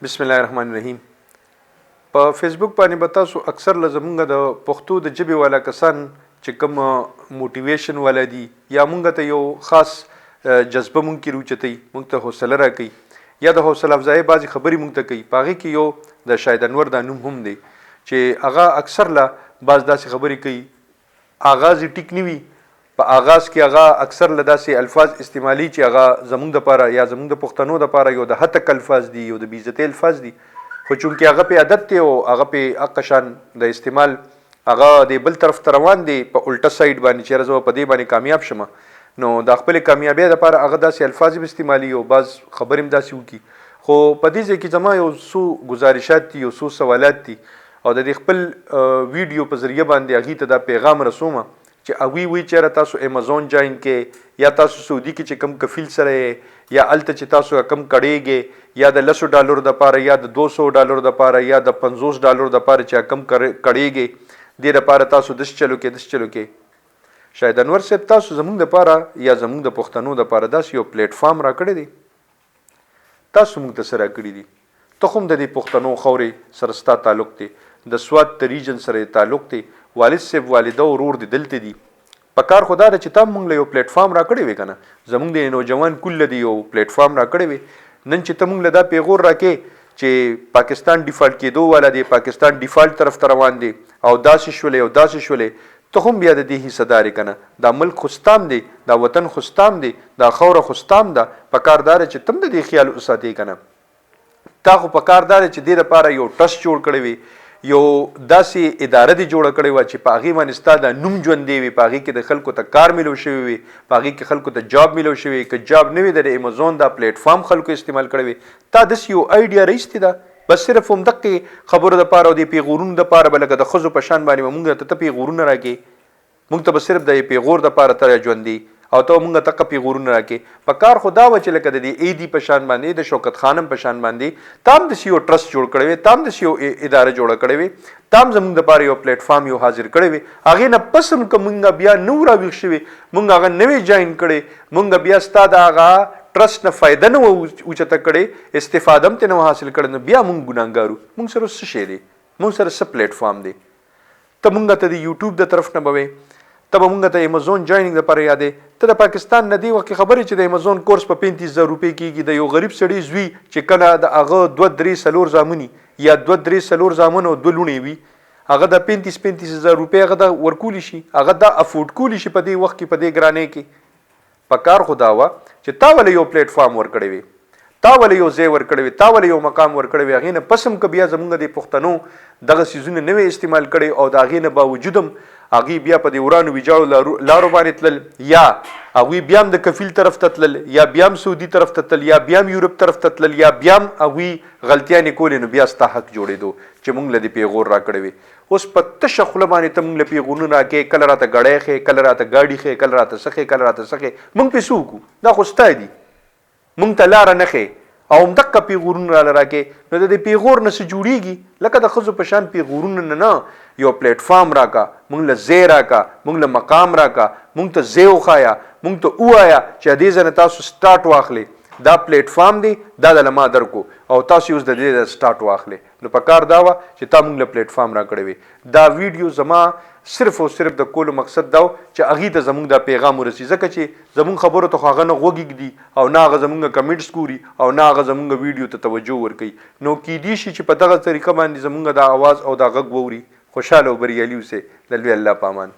بسم الله الرحمن الرحیم. په فیسبوک باندې به تاسو اکثر زمونږ د پښتو د ژبې والا کسان چې کوم موټیویشن والا دي یا مونږ ته یو خاص جذبه مونږ کې روچتي، مونږ ته حوصله راکوي یا د حوصله افزای بعضې خبرې مونږ ته کوي. په هغې کې یو د شاهد انور دا نوم هم دی چې هغه اکثر له بعض داسې خبرې کوي، آغاز یې ټیک نه وي، په آغاز کې هغه اکثر له داسې الفاظ استعمالي چې هغه زمونږ دپاره یا زمونږ د پښتنو دپاره یو د هتک الفاظ دي، یو د بېعزتۍ الفاظ دي، خو چونکې هغه پې عادت دی او هغه پې حق شان د استعمال هغه د بل طرف ته روان دی په الټه سایډ باندې، چېرې زه په دې باندې کامیاب شم نو د خپلې کامیابۍ دپاره هغه داسې الفاظ هم استعمالي او بعض خبرې هم داسې وکړي. خو په دې ځای کې زما یو څو گزارشات دي، یو څو سوالات دي او د دې خپل ویډیو په ذریعه باندې هغې ته دا پیغام رسومه چې هغوی وایي چېرې تاسو امازون جاین کې یا تاسو سعودي کې چې کم کفیل سره یا هلته چې تاسو کم کړیږئ یا د $10 دپاره یا د $200 دپاره یا د $50 دپاره چې کم کړیږئ دې دپاره تاسو دس چلو کې شاهد انور صاحب تاسو زمونږ دپاره یا زمونږ د پښتنو دپاره داسې یو پلیټ فارم راکړی دی، تاسو موږ ته څه راکړي دي؟ ته هم د دې پښتنو خاورې سره ستا تعلق دی، د سوات د ریجن سره تعلق دی، والد صاحب والده ورور دي دلته دي. په کار خدا ده چې تا موږ له یو پلیټ فارم راکړی وي که نه، زموږ د نوجوان کل دی یو پلیټ فارم راکړی وي. نن چې ته موږ له دا پیغور راکې چې پاکستان ډیفالټ کېدو والا دی، پاکستان ډیفالټ طرف ته روان دی او داسې شولې او داسې شولې، ته هم بیا د دې حصهدار یې که نه. دا ملک خوستام دی، دا وطن خوستام دی، دا خوره خوستام ده. په کار داره چې تم د دې خیال وساتې که نه. تا خو په کار داره چې دې دپاره یو ټرسټ جوړ کړی وي، یو داسې اداره دې جوړه کړې وه چې په هغې باندې ستا د نوم ژوندی وي، په هغې کې د خلکو ته کار میلو شوی وي، په هغې کې خلکو ته جاب میلو شوی وي. که جاب نه وي د امازون دا پلیټ فارم خلکو استعمال کړی وي، تا داسې یو آیډیا رایستې ده بس صرف همدقې خبرو دپاره او د پیغورونو دپاره به لکه د ښځو په شان باندې به مونږ ته پیغورونه راکې، مونږ ته به صرف د پیغور دپاره ته ژوندي او ته مونږ ته پیغورونه راکې. په کار خو دا وه چې لکه د دې ایدي په شان باندې د شوکت خانم په شان باندې تا هم داسې یو ټرسټ جوړ کړی وي، تا هم داسې یو اداره جوړه کړې وي، تا هم زموږ دپاره یو پلیټ فارم یو حاضر کړی وي. هغې نه پس هم که مونږ بیا نه وو راویښ شوي، مونږ هغه نه وی جاین کړی، مونږ بیا ستا د هغه ټرسټ نه فایده نه وه اوچته کړې، استفاده هم ترې نه حاصل کړی، نو بیا مونږ ګناهګار وو. مونږ سره څه شی دی؟ مونږ سره څه پلیټ فارم دی؟ ته مونږ ته د یوټیوب د طرف نه به وې، ته به مونږ ته امازون جایننګ دپاره یادې. ته د پاکستان نه دې وخت کې خبرې چې د امازون کورس په 35,000 روپۍ کېږي، د یو غریب سړي زوی چې کله د هغه 2-3 زامني یا 2-3 زامن او 2 لوڼې وي، هغه د 35,000 روپۍ هغه د ورکولی شي، هغه دا افورډ کولی شي په دې وخت کې، په دې ګرانۍ کې. په کار خو دا وه چې تا ولې یو پلیټ فارم ورکړی وي، تا ولې یو ځای ورکړی وي، تا ولې یو مقام ورکړی وي. هغې نه پس هم که بیا زمونږ د پښتنو دغه څیزونه نه وی استعمال کړی او د هغې نه باوجود هم هغوی بیا په دې ورانو ویجاړو لارو باندې تلل، یا هغوی بیا هم د کفیل طرف ته تلل، یا بیا هم سعودي طرف ته تلل، یا بیا هم یورپ طرف ته تلل، یا بیا هم هغوی غلطیانې کولې، نو بیا ستا حق جوړېدو چې موږ له دې پیغور راکړی وي. اوس په تشه خوله باندې ته موږ له پیغورونه راکې، کله راته ګړی ښې، کله راته ګاډي ښې، کله راته څه ښې، کله راته څه ښې. موږ پې څه وکړو؟ دا خو ستا دي، موږ ته لاره نه ښې او همدقه پیغورونه راله راکې. نو د دې پیغور نه څه جوړېږي؟ لکه د ښځو په شان پیغورونه نه، یو پلیټ فارم راکا، مونږ له ځای راکا، مونږ له مقام راکا، مونږ ته ځای وښایه، مونږ ته ووایه چې دې ځای نه تاسو سټارټ واخلئ، دا پلیټ فارم دی، دا د ما درکو او تاسو اوس د دې د سټارټ واخلئ. نو په کار دا وه چې تا مونږ له پلیټ فارم راکړی وي. دا ویډیو زما صرف او صرف د کولو مقصد دا و چې هغې ته زمونږ دا پیغام ورسي، ځکه چې زمونږ خبرو ته خو هغه نه غوږ ږدي او نه هغه زمونږ کمنټس ګوري او نه هغه زمونږ ویډیو ته توجه ورکوي. نو کیدی شي چې په دغه طریقه باندې زمونږ دا اواز او دا غږ واوري. خوشحاله او بریالي اوسئ. د لوی الله په امان.